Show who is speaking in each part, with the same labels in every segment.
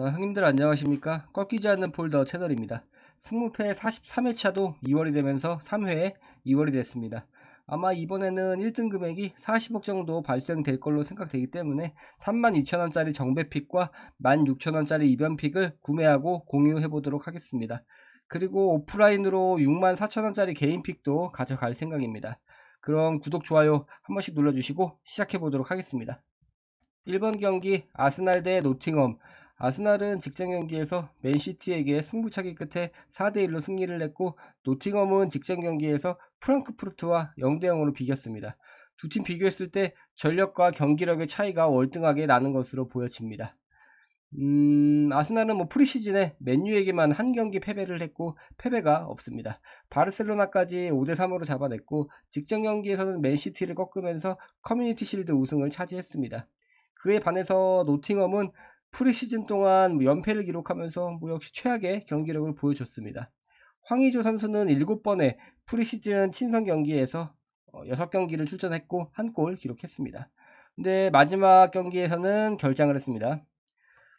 Speaker 1: 자, 형님들 안녕하십니까? 꺾이지 않는 폴더 채널입니다. 승무패 43회차도 2월이 되면서 3회에 2월이 됐습니다. 아마 이번에는 1등 금액이 40억 정도 발생될 걸로 생각되기 때문에 32,000원짜리 정배픽과 16,000원짜리 이변픽을 구매하고 공유해 보도록 하겠습니다. 그리고 오프라인으로 64,000원짜리 개인픽도 가져갈 생각입니다. 그럼 구독, 좋아요 한 번씩 눌러주시고 시작해 보도록 하겠습니다. 1번 경기 아스날 대 노팅엄. 아스날은 직전 경기에서 맨시티에게 승부차기 끝에 4대1로 승리를 했고, 노팅엄은 직전 경기에서 프랑크푸르트와 0대0으로 비겼습니다. 두 팀 비교했을 때 전력과 경기력의 차이가 월등하게 나는 것으로 보여집니다. 아스날은 프리시즌에 맨유에게만 한 경기 패배를 했고 패배가 없습니다. 바르셀로나까지 5대3으로 잡아냈고, 직전 경기에서는 맨시티를 꺾으면서 커뮤니티 실드 우승을 차지했습니다. 그에 반해서 노팅엄은 프리시즌 동안 연패를 기록하면서 역시 최악의 경기력을 보여줬습니다. 황의조 선수는 7번의 프리시즌 친선 경기에서 6경기를 출전했고 한 골 기록했습니다. 근데 마지막 경기에서는 결장을 했습니다.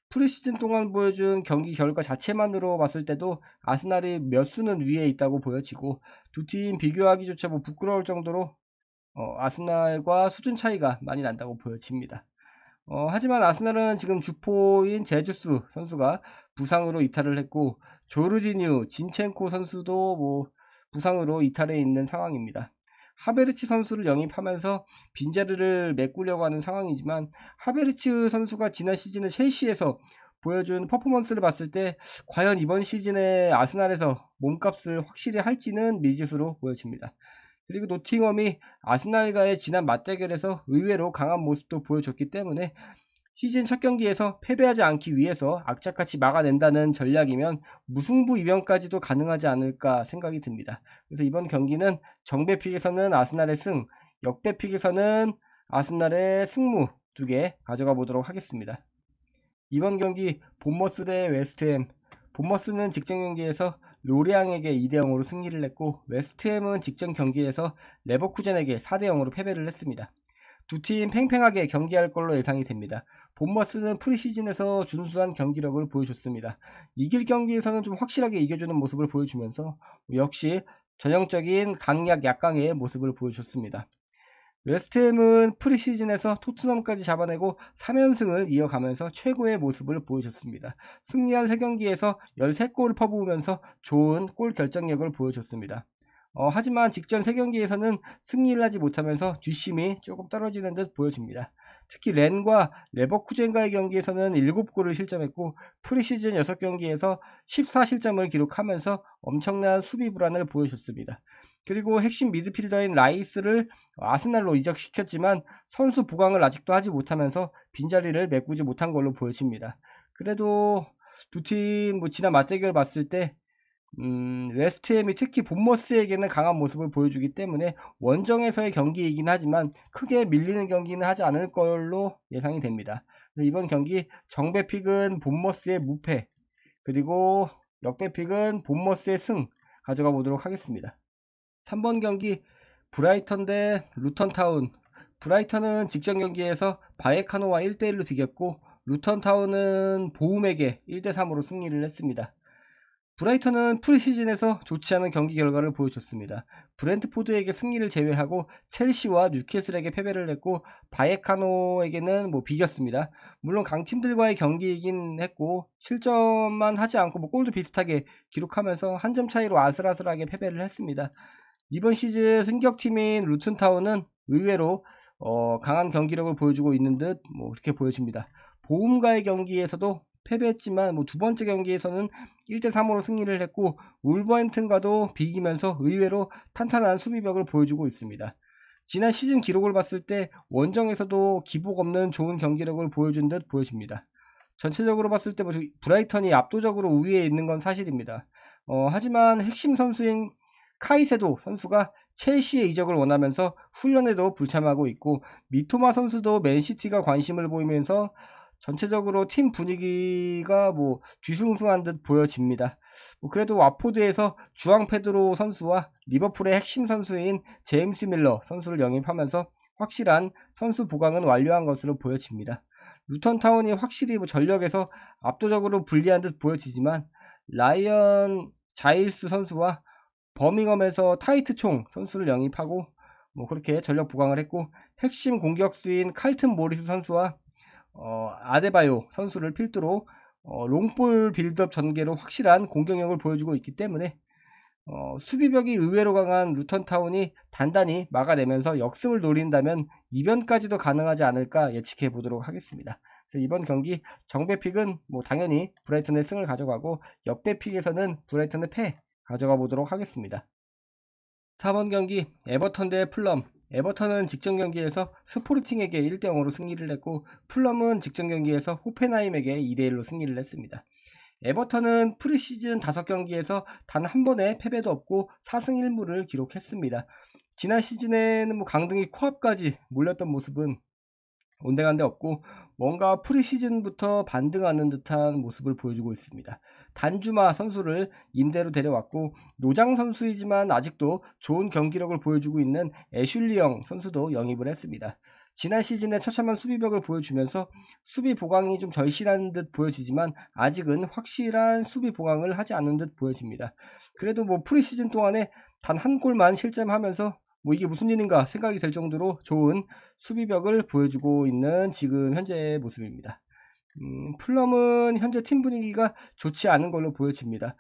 Speaker 1: 프리시즌 동안 보여준 경기 결과 자체만으로 봤을 때도 아스날이 몇 수는 위에 있다고 보여지고, 두 팀 비교하기조차 부끄러울 정도로 아스날과 수준 차이가 많이 난다고 보여집니다. 하지만 아스날은 지금 주포인 제주스 선수가 부상으로 이탈을 했고, 조르지뉴, 진첸코 선수도 부상으로 이탈해 있는 상황입니다. 하베르츠 선수를 영입하면서 빈자리를 메꾸려고 하는 상황이지만, 하베르츠 선수가 지난 시즌에 첼시에서 보여준 퍼포먼스를 봤을 때 과연 이번 시즌에 아스날에서 몸값을 확실히 할지는 미지수로 보여집니다. 그리고 노팅엄이 아스날과의 지난 맞대결에서 의외로 강한 모습도 보여줬기 때문에 시즌 첫 경기에서 패배하지 않기 위해서 악착같이 막아낸다는 전략이면 무승부 이변까지도 가능하지 않을까 생각이 듭니다. 그래서 이번 경기는 정배픽에서는 아스날의 승, 역배픽에서는 아스날의 승무 2개 가져가 보도록 하겠습니다. 이번 경기 본머스 대 웨스트햄. 본머스는 직전 경기에서 로리앙에게 2대0으로 승리를 했고, 웨스트햄은 직전 경기에서 레버쿠젠에게 4대0으로 패배를 했습니다. 두 팀 팽팽하게 경기할 걸로 예상이 됩니다. 본머스는 프리시즌에서 준수한 경기력을 보여줬습니다. 이길 경기에서는 좀 확실하게 이겨주는 모습을 보여주면서 역시 전형적인 강약 약강의 모습을 보여줬습니다. 웨스트햄은 프리시즌에서 토트넘까지 잡아내고 3연승을 이어가면서 최고의 모습을 보여줬습니다. 승리한 3경기에서 13골을 퍼부으면서 좋은 골 결정력을 보여줬습니다. 하지만 직전 3경기에서는 승리를 하지 못하면서 뒷심이 조금 떨어지는 듯 보여집니다. 특히 렌과 레버쿠젠과의 경기에서는 7골을 실점했고, 프리시즌 6경기에서 14실점을 기록하면서 엄청난 수비 불안을 보여줬습니다. 그리고 핵심 미드필더인 라이스를 아스날로 이적시켰지만 선수 보강을 아직도 하지 못하면서 빈자리를 메꾸지 못한 걸로 보여집니다. 그래도 두 팀 지난 맞대결 봤을 때 웨스트햄이 특히 본머스에게는 강한 모습을 보여주기 때문에 원정에서의 경기이긴 하지만 크게 밀리는 경기는 하지 않을 걸로 예상이 됩니다. 이번 경기 정배픽은 본머스의 무패, 그리고 역배픽은 본머스의 승 가져가 보도록 하겠습니다. 3번 경기 브라이턴 대 루턴타운. 브라이턴은 직전 경기에서 바예카노와 1대1로 비겼고, 루턴타운은 보움에게 1대3으로 승리를 했습니다. 브라이턴은 프리시즌에서 좋지 않은 경기 결과를 보여줬습니다. 브렌트포드에게 승리를 제외하고 첼시와 뉴캐슬에게 패배를 했고, 바예카노에게는 비겼습니다. 물론 강팀들과의 경기이긴 했고 실점만 하지 않고 골도 비슷하게 기록하면서 한 점 차이로 아슬아슬하게 패배를 했습니다. 이번 시즌 승격팀인 루튼타운은 의외로 강한 경기력을 보여주고 있는 듯 그렇게 보여집니다. 보움과의 경기에서도 패배했지만 두 번째 경기에서는 1대3으로 승리를 했고, 울버햄튼과도 비기면서 의외로 탄탄한 수비력을 보여주고 있습니다. 지난 시즌 기록을 봤을 때 원정에서도 기복 없는 좋은 경기력을 보여준 듯 보여집니다. 전체적으로 봤을 때 브라이턴이 압도적으로 우위에 있는 건 사실입니다. 하지만 핵심 선수인 카이세도 선수가 첼시의 이적을 원하면서 훈련에도 불참하고 있고, 미토마 선수도 맨시티가 관심을 보이면서 전체적으로 팀 분위기가 뒤숭숭한 듯 보여집니다. 그래도 와포드에서 주앙 페드로 선수와 리버풀의 핵심 선수인 제임스 밀러 선수를 영입하면서 확실한 선수 보강은 완료한 것으로 보여집니다. 루턴 타운이 확실히 뭐 전력에서 압도적으로 불리한 듯 보여지지만 라이언 자일스 선수와 버밍엄에서 타이트 총 선수를 영입하고 뭐 그렇게 전력 보강을 했고 핵심 공격수인 칼튼 모리스 선수와 아데바요 선수를 필두로 롱볼 빌드업 전개로 확실한 공격력을 보여주고 있기 때문에 수비벽이 의외로 강한 루턴 타운이 단단히 막아내면서 역습을 노린다면 이변까지도 가능하지 않을까 예측해 보도록 하겠습니다. 그래서 이번 경기 정배픽은 뭐 당연히 브라이턴의 승을 가져가고 역배픽에서는 브라이턴의 패 가져가 보도록 하겠습니다. 4번 경기 에버턴 대 플럼. 에버턴은 직전 경기에서 스포르팅에게 1대0으로 승리를 했고 플럼은 직전 경기에서 호펜하임에게 2대1로 승리를 했습니다. 에버턴은 프리시즌 5경기에서 단 한 번의 패배도 없고 4승 1무를 기록했습니다. 지난 시즌에는 뭐 강등이 코앞까지 몰렸던 모습은 온데간데 없고 뭔가 프리시즌부터 반등하는 듯한 모습을 보여주고 있습니다. 단주마 선수를 임대로 데려왔고 노장 선수이지만 아직도 좋은 경기력을 보여주고 있는 애슐리영 선수도 영입을 했습니다. 지난 시즌에 처참한 수비벽을 보여주면서 수비 보강이 좀 절실한 듯 보여지지만 아직은 확실한 수비 보강을 하지 않은 듯 보여집니다. 그래도 뭐 프리시즌 동안에 단 한 골만 실점하면서 뭐 이게 무슨 일인가 생각이 될 정도로 좋은 수비벽을 보여주고 있는 지금 현재의 모습입니다. 플럼은 현재 팀 분위기가 좋지 않은 걸로 보여집니다.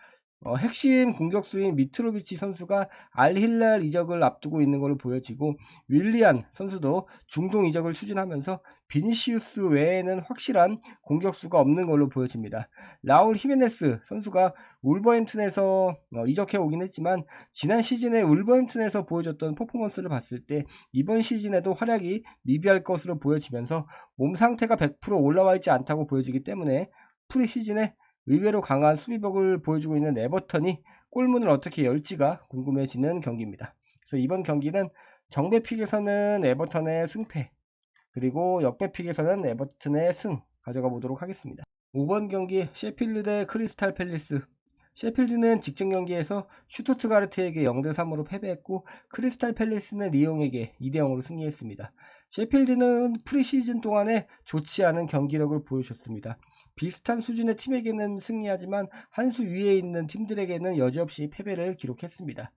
Speaker 1: 핵심 공격수인 미트로비치 선수가 알힐랄 이적을 앞두고 있는 걸로 보여지고 윌리안 선수도 중동 이적을 추진하면서 비니시우스 외에는 확실한 공격수가 없는 걸로 보여집니다. 라울 히메네스 선수가 울버햄튼에서 이적해 오긴 했지만 지난 시즌에 울버햄튼에서 보여줬던 퍼포먼스를 봤을 때 이번 시즌에도 활약이 미비할 것으로 보여지면서 몸 상태가 100% 올라와 있지 않다고 보여지기 때문에 프리시즌에 의외로 강한 수비벽을 보여주고 있는 에버턴이 골문을 어떻게 열지가 궁금해지는 경기입니다. 그래서 이번 경기는 정배픽에서는 에버턴의 승패, 그리고 역배픽에서는 에버턴의 승 가져가 보도록 하겠습니다. 5번 경기 셰필드 대 크리스탈 팰리스. 셰필드는 직전 경기에서 슈투트가르트에게 0대3으로 패배했고 크리스탈 팰리스는 리옹에게 2대0으로 승리했습니다. 셰필드는 프리시즌 동안에 좋지 않은 경기력을 보여줬습니다. 비슷한 수준의 팀에게는 승리하지만 한 수 위에 있는 팀들에게는 여지없이 패배를 기록했습니다.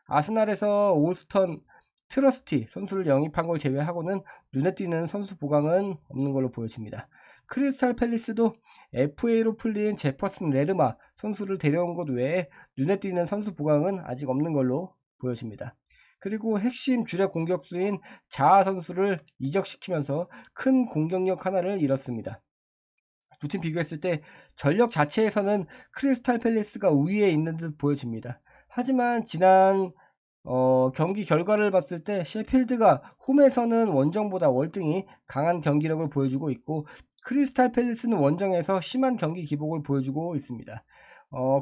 Speaker 1: 아스날에서 올스턴 트러스티 선수를 영입한 걸 제외하고는 눈에 띄는 선수 보강은 없는 걸로 보여집니다. 크리스탈 팰리스도 FA로 풀린 제퍼슨 레르마 선수를 데려온 것 외에 눈에 띄는 선수 보강은 아직 없는 걸로 보여집니다. 그리고 핵심 주력 공격수인 자아 선수를 이적시키면서 큰 공격력 하나를 잃었습니다. 두 팀 비교했을 때 전력 자체에서는 크리스탈 팰리스가 우위에 있는 듯 보여집니다. 하지만 지난 경기 결과를 봤을 때 셰필드가 홈에서는 원정보다 월등히 강한 경기력을 보여주고 있고 크리스탈 팰리스는 원정에서 심한 경기 기복을 보여주고 있습니다.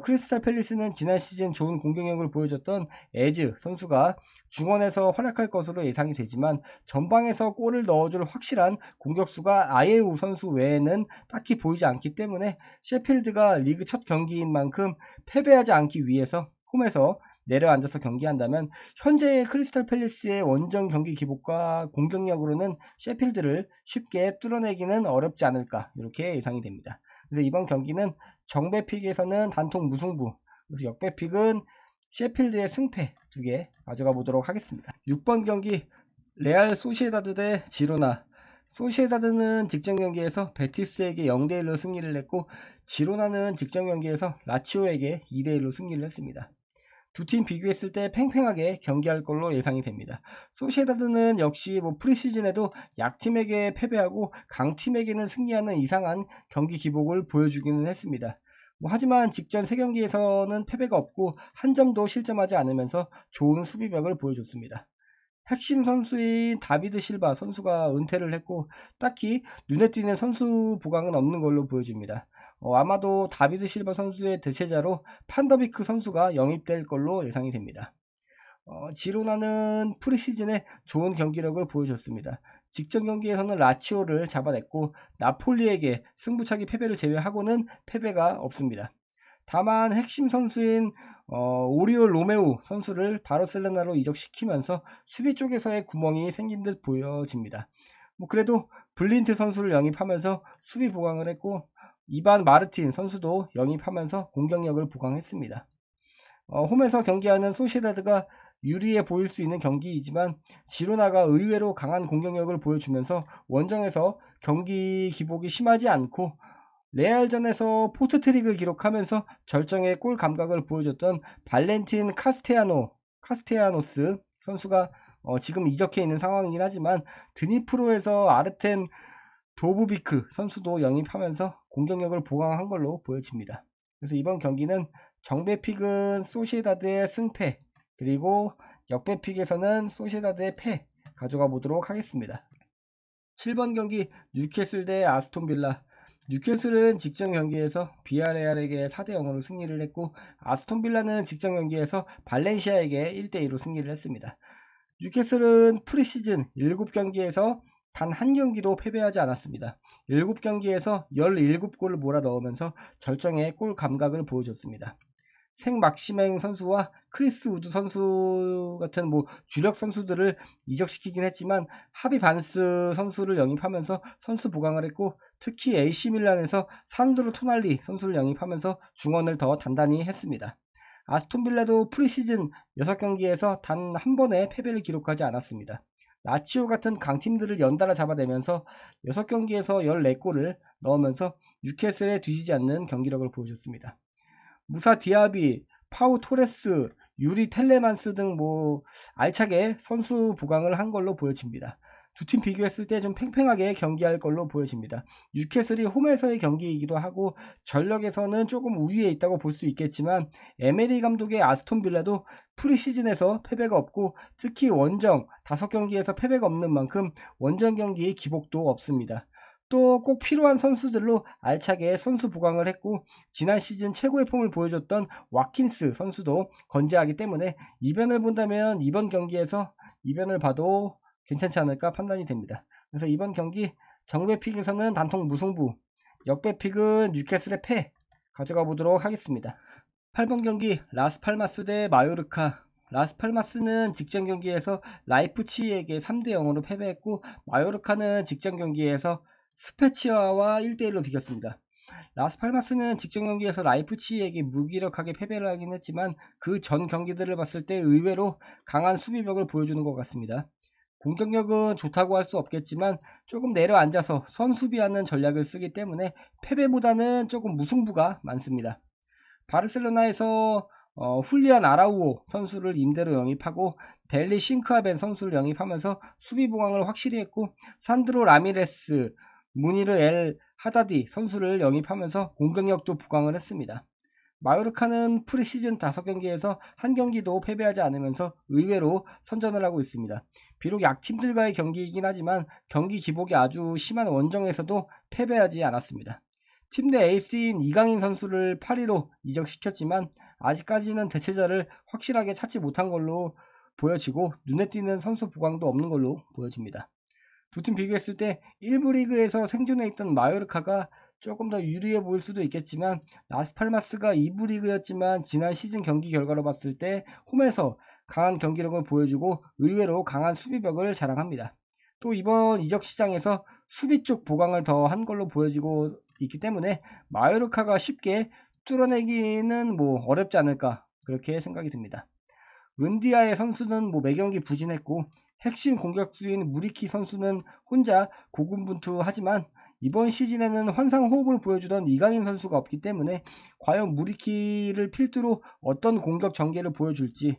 Speaker 1: 크리스탈 팰리스는 지난 시즌 좋은 공격력을 보여줬던 에즈 선수가 중원에서 활약할 것으로 예상이 되지만 전방에서 골을 넣어줄 확실한 공격수가 아예우 선수 외에는 딱히 보이지 않기 때문에 셰필드가 리그 첫 경기인 만큼 패배하지 않기 위해서 홈에서 내려앉아서 경기한다면 현재의 크리스탈 팰리스의 원정 경기 기복과 공격력으로는 셰필드를 쉽게 뚫어내기는 어렵지 않을까 이렇게 예상이 됩니다. 그래서 이번 경기는 정배픽에서는 단통 무승부, 그래서 역배픽은 셰필드의 승패 두 개 가져가 보도록 하겠습니다. 6번 경기 레알 소시에다드 대 지로나. 소시에다드는 직전 경기에서 베티스에게 0대1로 승리를 했고 지로나는 직전 경기에서 라치오에게 2대1로 승리를 했습니다. 두 팀 비교했을 때 팽팽하게 경기할 걸로 예상이 됩니다. 소시에다드는 역시 뭐 프리시즌에도 약팀에게 패배하고 강팀에게는 승리하는 이상한 경기 기복을 보여주기는 했습니다. 하지만 직전 3경기에서는 패배가 없고 한 점도 실점하지 않으면서 좋은 수비벽을 보여줬습니다. 핵심 선수인 다비드 실바 선수가 은퇴를 했고 딱히 눈에 띄는 선수 보강은 없는 걸로 보여집니다. 아마도 다비드 실바 선수의 대체자로 판더비크 선수가 영입될 걸로 예상이 됩니다. 지로나는 프리시즌에 좋은 경기력을 보여줬습니다. 직전 경기에서는 라치오를 잡아냈고 나폴리에게 승부차기 패배를 제외하고는 패배가 없습니다. 다만 핵심 선수인 오리올 로메우 선수를 바르셀로나로 이적시키면서 수비 쪽에서의 구멍이 생긴 듯 보여집니다. 그래도 블린트 선수를 영입하면서 수비 보강을 했고 이반 마르틴 선수도 영입하면서 공격력을 보강했습니다. 홈에서 경기하는 소시에다드가 유리해 보일 수 있는 경기이지만 지로나가 의외로 강한 공격력을 보여주면서 원정에서 경기 기복이 심하지 않고 레알전에서 포트트릭을 기록하면서 절정의 골 감각을 보여줬던 발렌틴 카스테야노스 선수가 지금 이적해 있는 상황이긴 하지만 드니프로에서 아르텐 도브비크 선수도 영입하면서 공격력을 보강한 걸로 보여집니다. 그래서 이번 경기는 정배픽은 소시에다드의 승패, 그리고 역배픽에서는 소시에다드의 패 가져가 보도록 하겠습니다. 7번 경기 뉴캐슬 대 아스톤빌라. 뉴캐슬은 직전 경기에서 비아레알에게 4대0으로 승리를 했고 아스톤빌라는 직전 경기에서 발렌시아에게 1대2로 승리를 했습니다. 뉴캐슬은 프리시즌 7경기에서 단 한 경기도 패배하지 않았습니다. 7경기에서 17골을 몰아 넣으면서 절정의 골 감각을 보여줬습니다. 생 막시맹 선수와 크리스 우드 선수 같은 주력 선수들을 이적시키긴 했지만 하비 반스 선수를 영입하면서 선수 보강을 했고 특히 AC 밀란에서 산드로 토날리 선수를 영입하면서 중원을 더 단단히 했습니다. 아스톤빌라도 프리시즌 6경기에서 단 한 번의 패배를 기록하지 않았습니다. 라치오 같은 강팀들을 연달아 잡아내면서 6경기에서 14골을 넣으면서 뉴캐슬에 뒤지지 않는 경기력을 보여줬습니다. 무사 디아비, 파우 토레스, 유리 텔레만스 등 알차게 선수 보강을 한 걸로 보여집니다. 두 팀 비교했을 때 좀 팽팽하게 경기할 걸로 보여집니다. 뉴캐슬이 홈에서의 경기이기도 하고 전력에서는 조금 우위에 있다고 볼 수 있겠지만 에메리 감독의 아스톤 빌라도 프리시즌에서 패배가 없고 특히 원정 5경기에서 패배가 없는 만큼 원정 경기 기복도 없습니다. 또 꼭 필요한 선수들로 알차게 선수 보강을 했고 지난 시즌 최고의 폼을 보여줬던 와킨스 선수도 건재하기 때문에 이변을 본다면 이번 경기에서 이변을 봐도 괜찮지 않을까 판단이 됩니다. 그래서 이번 경기 정배픽에서는 단통 무승부, 역배픽은 뉴캐슬의 패 가져가 보도록 하겠습니다. 8번 경기 라스팔마스 대 마요르카. 라스팔마스는 직전 경기에서 라이프치히에게 3대0으로 패배했고 마요르카는 직전 경기에서 스페치아와 1대1로 비겼습니다. 라스팔마스는 직전 경기에서 라이프치히에게 무기력하게 패배를 하긴 했지만 그 전 경기들을 봤을 때 의외로 강한 수비력을 보여주는 것 같습니다. 공격력은 좋다고 할 수 없겠지만 조금 내려앉아서 선수비하는 전략을 쓰기 때문에 패배보다는 조금 무승부가 많습니다. 바르셀로나에서 훌리안 아라우오 선수를 임대로 영입하고 델리 싱크아벤 선수를 영입하면서 수비 보강을 확실히 했고 산드로 라미레스, 무니르 엘 하다디 선수를 영입하면서 공격력도 보강을 했습니다. 마요르카는 프리시즌 5경기에서 한 경기도 패배하지 않으면서 의외로 선전을 하고 있습니다. 비록 약팀들과의 경기이긴 하지만 경기 기복이 아주 심한 원정에서도 패배하지 않았습니다. 팀 내 에이스인 이강인 선수를 파리로 이적시켰지만 아직까지는 대체자를 확실하게 찾지 못한 걸로 보여지고 눈에 띄는 선수 보강도 없는 걸로 보여집니다. 두 팀 비교했을 때 1부 리그에서 생존해 있던 마요르카가 조금 더 유리해 보일 수도 있겠지만 라스팔마스가 2부 리그였지만 지난 시즌 경기 결과로 봤을 때 홈에서 강한 경기력을 보여주고 의외로 강한 수비력을 자랑합니다. 또 이번 이적 시장에서 수비 쪽 보강을 더 한 걸로 보여지고 있기 때문에 마요르카가 쉽게 뚫어내기는 어렵지 않을까 그렇게 생각이 듭니다. 은디아의 선수는 매경기 부진했고 핵심 공격수인 무리키 선수는 혼자 고군분투하지만 이번 시즌에는 환상 호흡을 보여주던 이강인 선수가 없기 때문에 과연 무리키를 필두로 어떤 공격 전개를 보여줄지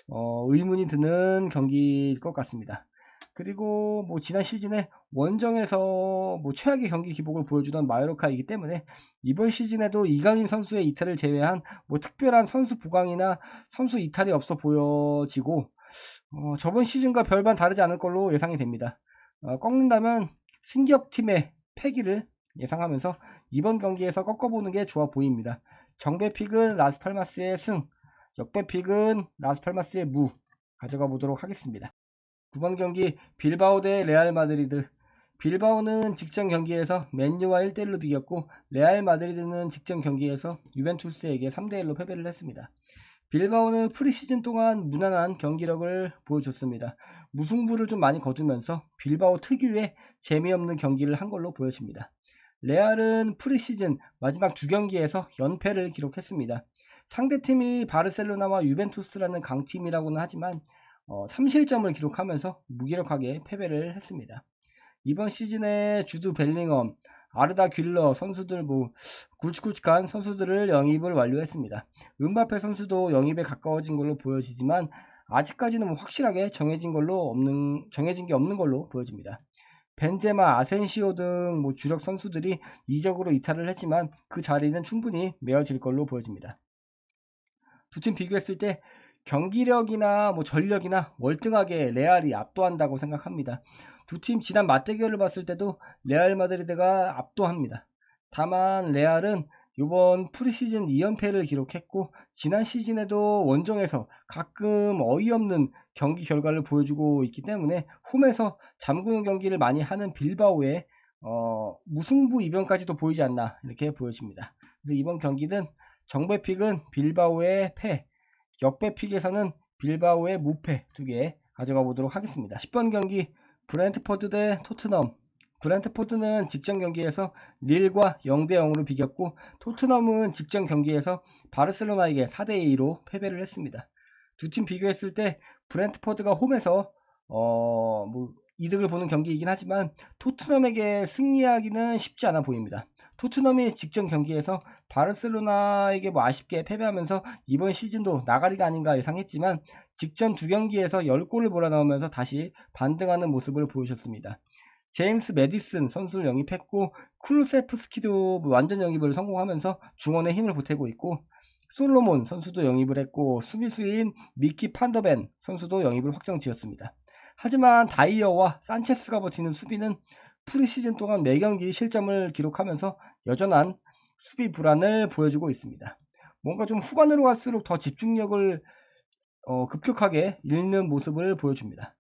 Speaker 1: 의문이 드는 경기일 것 같습니다. 그리고 지난 시즌에 원정에서 최악의 경기 기복을 보여주던 마요르카이기 때문에 이번 시즌에도 이강인 선수의 이탈을 제외한 특별한 선수 보강이나 선수 이탈이 없어 보여지고 저번 시즌과 별반 다르지 않을 걸로 예상이 됩니다. 꺾는다면 승격팀의 패기를 예상하면서 이번 경기에서 꺾어보는 게 좋아 보입니다. 정배픽은 라스팔마스의 승, 역배픽은 라스팔마스의 무 가져가 보도록 하겠습니다. 9번 경기 빌바오 대 레알 마드리드. 빌바오는 직전 경기에서 맨유와 1대1로 비겼고 레알 마드리드는 직전 경기에서 유벤투스에게 3대1로 패배를 했습니다. 빌바오는 프리시즌 동안 무난한 경기력을 보여줬습니다. 무승부를 좀 많이 거두면서 빌바오 특유의 재미없는 경기를 한 걸로 보여집니다. 레알은 프리시즌 마지막 두 경기에서 연패를 기록했습니다. 상대팀이 바르셀로나와 유벤투스라는 강팀이라고는 하지만 3실점을 기록하면서 무기력하게 패배를 했습니다. 이번 시즌에 주드 벨링엄, 아르다 귤러 선수들 굵직굵직한 선수들을 영입을 완료했습니다. 음바페 선수도 영입에 가까워진 걸로 보여지지만 아직까지는 확실하게 정해진 게 없는 걸로 보여집니다. 벤제마, 아센시오 등 주력 선수들이 이적으로 이탈을 했지만 그 자리는 충분히 메워질 걸로 보여집니다. 두 팀 비교했을 때 경기력이나 전력이나 월등하게 레알이 압도한다고 생각합니다. 두 팀 지난 맞대결을 봤을 때도 레알 마드리드가 압도합니다. 다만 레알은 이번 프리시즌 2연패를 기록했고 지난 시즌에도 원정에서 가끔 어이없는 경기 결과를 보여주고 있기 때문에 홈에서 잠그는 경기를 많이 하는 빌바오의 무승부 이변까지도 보이지 않나 이렇게 보여집니다. 그래서 이번 경기는 정배픽은 빌바오의 패, 역배픽에서는 빌바오의 무패 두 개 가져가 보도록 하겠습니다. 10번 경기 브렌트포드 대 토트넘. 브렌트포드는 직전 경기에서 릴과 0대0으로 비겼고 토트넘은 직전 경기에서 바르셀로나에게 4대2로 패배를 했습니다. 두 팀 비교했을 때 브렌트포드가 홈에서 이득을 보는 경기이긴 하지만 토트넘에게 승리하기는 쉽지 않아 보입니다. 토트넘이 직전 경기에서 바르셀로나에게 아쉽게 패배하면서 이번 시즌도 나가리가 아닌가 예상했지만 직전 두 경기에서 10골을 몰아넣으면서 다시 반등하는 모습을 보여줬습니다. 제임스 메디슨 선수를 영입했고 쿨루세프스키도 완전 영입을 성공하면서 중원에 힘을 보태고 있고 솔로몬 선수도 영입을 했고 수비수인 미키 판더벤 선수도 영입을 확정 지었습니다. 하지만 다이어와 산체스가 버티는 수비는 프리시즌 동안 매경기 실점을 기록하면서 여전한 수비 불안을 보여주고 있습니다. 뭔가 좀 후반으로 갈수록 더 집중력을 급격하게 잃는 모습을 보여줍니다.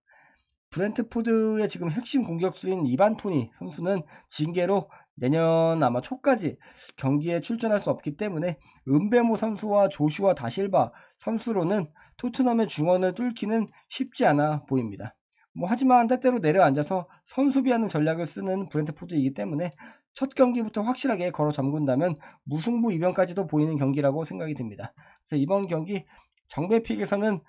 Speaker 1: 브렌트포드의 지금 핵심 공격수인 이반 토니 선수는 징계로 내년 아마 초까지 경기에 출전할 수 없기 때문에 은베모 선수와 조슈아 다실바 선수로는 토트넘의 중원을 뚫기는 쉽지 않아 보입니다. 하지만 때때로 내려앉아서 선수비하는 전략을 쓰는 브렌트포드이기 때문에 첫 경기부터 확실하게 걸어 잠근다면 무승부 이변까지도 보이는 경기라고 생각이 듭니다. 그래서 이번 경기 정배픽에서는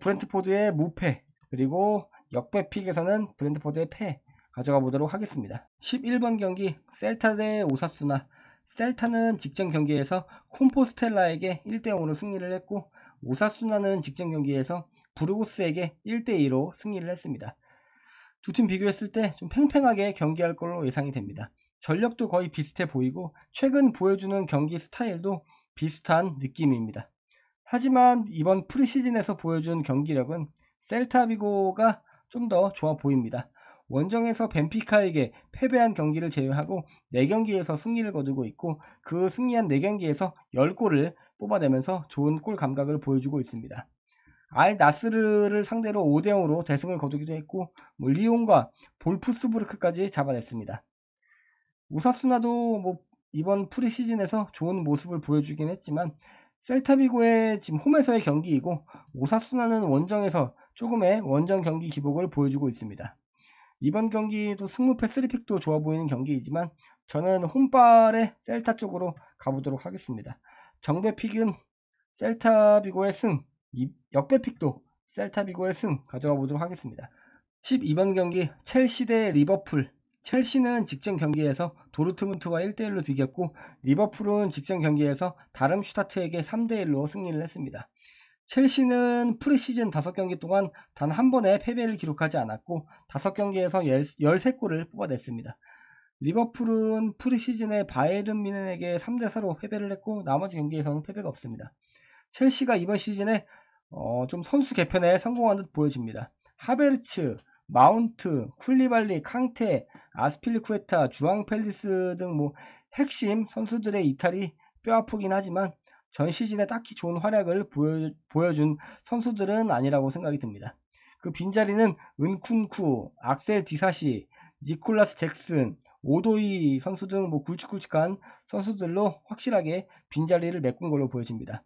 Speaker 1: 브렌트포드의 무패 그리고 역배픽에서는 브렌트포드의 패 가져가 보도록 하겠습니다. 11번 경기 셀타 대 오사수나. 셀타는 직전 경기에서 콤포스텔라에게 1대0으로 승리를 했고 오사수나는 직전 경기에서 부르고스에게 1대2로 승리를 했습니다. 두 팀 비교했을 때 좀 팽팽하게 경기할 걸로 예상이 됩니다. 전력도 거의 비슷해 보이고 최근 보여주는 경기 스타일도 비슷한 느낌입니다. 하지만 이번 프리시즌에서 보여준 경기력은 셀타비고가 좀 더 좋아 보입니다. 원정에서 벤피카에게 패배한 경기를 제외하고 4경기에서 승리를 거두고 있고 그 승리한 4경기에서 10골을 뽑아내면서 좋은 골 감각을 보여주고 있습니다. 알 나스르를 상대로 5대0으로 대승을 거두기도 했고 리옹과 볼프스부르크까지 잡아냈습니다. 오사수나도 이번 프리시즌에서 좋은 모습을 보여주긴 했지만 셀타비고의 지금 홈에서의 경기이고 오사수나는 원정에서 조금의 원정 경기 기복을 보여주고 있습니다. 이번 경기도 승무패 3픽도 좋아 보이는 경기이지만 저는 홈발의 셀타 쪽으로 가보도록 하겠습니다. 정배픽은 셀타비고의 승, 역배픽도 셀타비고의 승 가져가 보도록 하겠습니다. 12번 경기 첼시 대 리버풀. 첼시는 직전 경기에서 도르트문트와 1대1로 비겼고 리버풀은 직전 경기에서 다름슈타트에게 3대1로 승리를 했습니다. 첼시는 프리시즌 5경기 동안 단 한 번의 패배를 기록하지 않았고 5경기에서 13골을 뽑아냈습니다. 리버풀은 프리시즌에 바이에른 뮌헨에게 3대4로 패배를 했고 나머지 경기에서는 패배가 없습니다. 첼시가 이번 시즌에 좀 선수 개편에 성공한 듯 보여집니다. 하베르츠, 마운트, 쿨리발리, 캉테, 아스필리쿠에타, 주앙 펠리스 등 핵심 선수들의 이탈이 뼈아프긴 하지만 전 시즌에 딱히 좋은 활약을 보여준 선수들은 아니라고 생각이 듭니다. 그 빈자리는 은쿤쿠, 악셀 디사시, 니콜라스 잭슨, 오도이 선수 등 굵직굵직한 선수들로 확실하게 빈자리를 메꾼 걸로 보여집니다.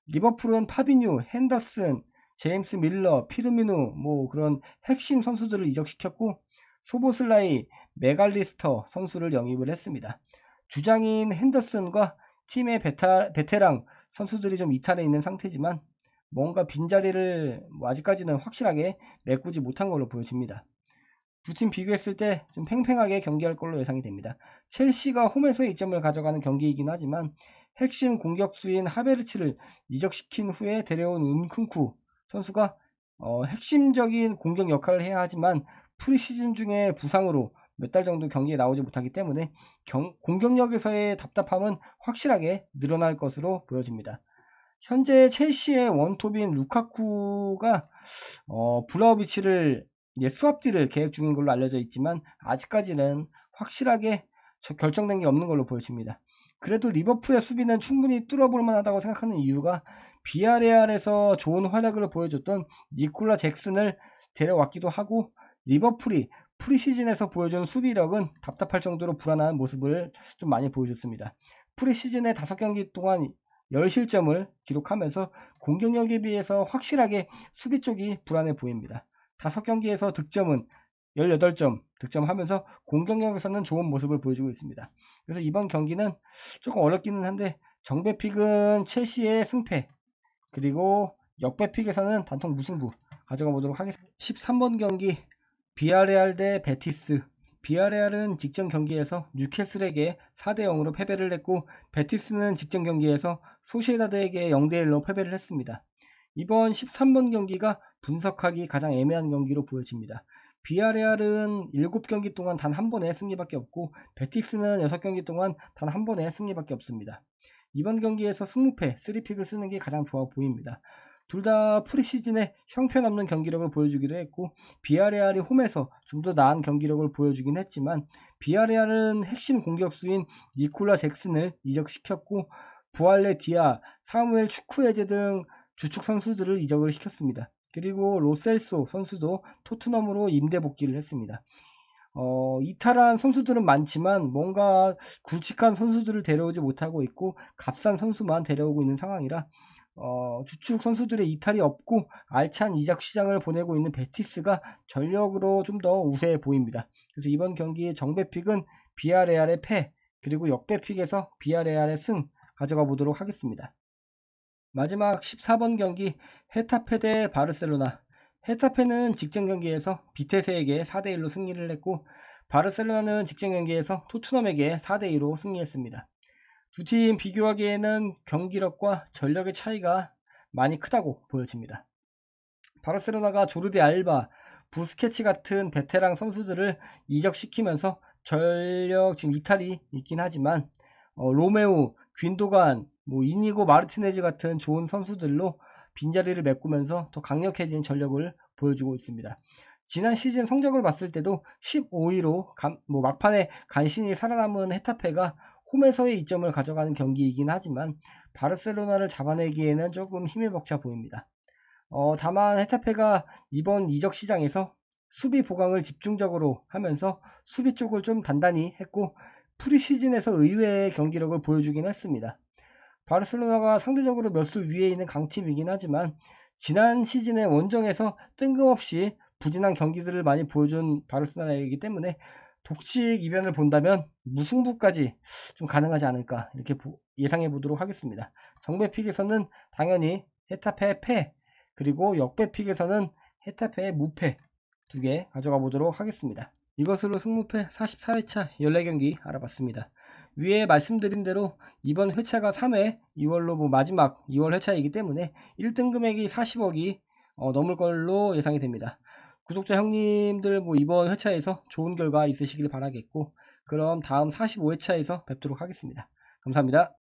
Speaker 1: 리버풀은 파비뉴, 핸더슨, 제임스 밀러, 피르미누 뭐 그런 핵심 선수들을 이적시켰고 소보슬라이, 메갈리스터 선수를 영입을 했습니다. 주장인 핸더슨과 팀의 베테랑 선수들이 좀 이탈해 있는 상태지만 뭔가 빈자리를 뭐 아직까지는 확실하게 메꾸지 못한 걸로 보여집니다. 두 팀 비교했을 때 좀 팽팽하게 경기할 걸로 예상이 됩니다. 첼시가 홈에서 2점을 가져가는 경기이긴 하지만 핵심 공격수인 하베르츠를 이적시킨 후에 데려온 은쿤쿠 선수가 핵심적인 공격 역할을 해야 하지만 프리시즌 중에 부상으로 몇 달 정도 경기에 나오지 못하기 때문에 공격력에서의 답답함은 확실하게 늘어날 것으로 보여집니다. 현재 첼시의 원톱인 루카쿠가 브라우비치를 수합딜을 계획 중인 걸로 알려져 있지만 아직까지는 확실하게 결정된 게 없는 걸로 보여집니다. 그래도 리버풀의 수비는 충분히 뚫어볼 만하다고 생각하는 이유가 비아레알에서 좋은 활약을 보여줬던 니콜라 잭슨을 데려왔기도 하고 리버풀이 프리시즌에서 보여준 수비력은 답답할 정도로 불안한 모습을 좀 많이 보여줬습니다. 프리시즌의 5경기 동안 10실점을 기록하면서 공격력에 비해서 확실하게 수비 쪽이 불안해 보입니다. 5경기에서 득점은 18점 득점하면서 공격력에서는 좋은 모습을 보여주고 있습니다. 그래서 이번 경기는 조금 어렵기는 한데 정배픽은 첼시의 승패 그리고 역배픽에서는 단통 무승부 가져가 보도록 하겠습니다. 13번 경기 비아레알 대 베티스. 비아레알은 직전 경기에서 뉴캐슬에게 4대0으로 패배를 했고 베티스는 직전 경기에서 소시에다드에게 0대1로 패배를 했습니다. 이번 13번 경기가 분석하기 가장 애매한 경기로 보여집니다. 비아레알은 7경기 동안 단 한 번의 승리밖에 없고 베티스는 6경기 동안 단 한 번의 승리밖에 없습니다. 이번 경기에서 승무패 3픽을 쓰는 게 가장 좋아 보입니다. 둘 다 프리시즌에 형편없는 경기력을 보여주기도 했고 비아레알이 홈에서 좀 더 나은 경기력을 보여주긴 했지만 비아레알은 핵심 공격수인 니콜라 잭슨을 이적시켰고 부알레 디아, 사무엘 추쿠에제 등 주축 선수들을 이적을 시켰습니다. 그리고 로셀소 선수도 토트넘으로 임대 복귀를 했습니다. 이탈한 선수들은 많지만 뭔가 굵직한 선수들을 데려오지 못하고 있고 값싼 선수만 데려오고 있는 상황이라 주축 선수들의 이탈이 없고 알찬 이적 시장을 보내고 있는 베티스가 전력으로 좀 더 우세해 보입니다. 그래서 이번 경기의 정배픽은 비아레알의 패 그리고 역배픽에서 비아레알의 승 가져가 보도록 하겠습니다. 마지막 14번 경기 헤타페 대 바르셀로나. 헤타페는 직전 경기에서 비테세에게 4대1로 승리를 했고 바르셀로나는 직전 경기에서 토트넘에게 4대2로 승리했습니다. 두 팀 비교하기에는 경기력과 전력의 차이가 많이 크다고 보여집니다. 바르셀로나가 조르디 알바, 부스케치 같은 베테랑 선수들을 이적시키면서 전력 지금 이탈이 있긴 하지만 로메오, 귄도간, 이니고 마르티네즈 같은 좋은 선수들로 빈자리를 메꾸면서 더 강력해진 전력을 보여주고 있습니다. 지난 시즌 성적을 봤을 때도 15위로 막판에 간신히 살아남은 헤타페가 홈에서의 이점을 가져가는 경기이긴 하지만 바르셀로나를 잡아내기에는 조금 힘이 벅차 보입니다. 다만 헤타페가 이번 이적 시장에서 수비 보강을 집중적으로 하면서 수비 쪽을 좀 단단히 했고 프리시즌에서 의외의 경기력을 보여주긴 했습니다. 바르셀로나가 상대적으로 몇 수 위에 있는 강팀이긴 하지만 지난 시즌의 원정에서 뜬금없이 부진한 경기들을 많이 보여준 바르셀로나이기 때문에 독식 이변을 본다면 무승부까지 좀 가능하지 않을까 이렇게 예상해 보도록 하겠습니다. 정배픽에서는 당연히 헤타페 패 그리고 역배픽에서는 헤타페의 무패 두 개 가져가 보도록 하겠습니다. 이것으로 승무패 44회차 14경기 알아봤습니다. 위에 말씀드린 대로 이번 회차가 3회 2월로 마지막 2월 회차이기 때문에 1등 금액이 40억이 넘을 걸로 예상이 됩니다. 구독자 형님들 이번 회차에서 좋은 결과 있으시길 바라겠고 그럼 다음 45회차에서 뵙도록 하겠습니다. 감사합니다.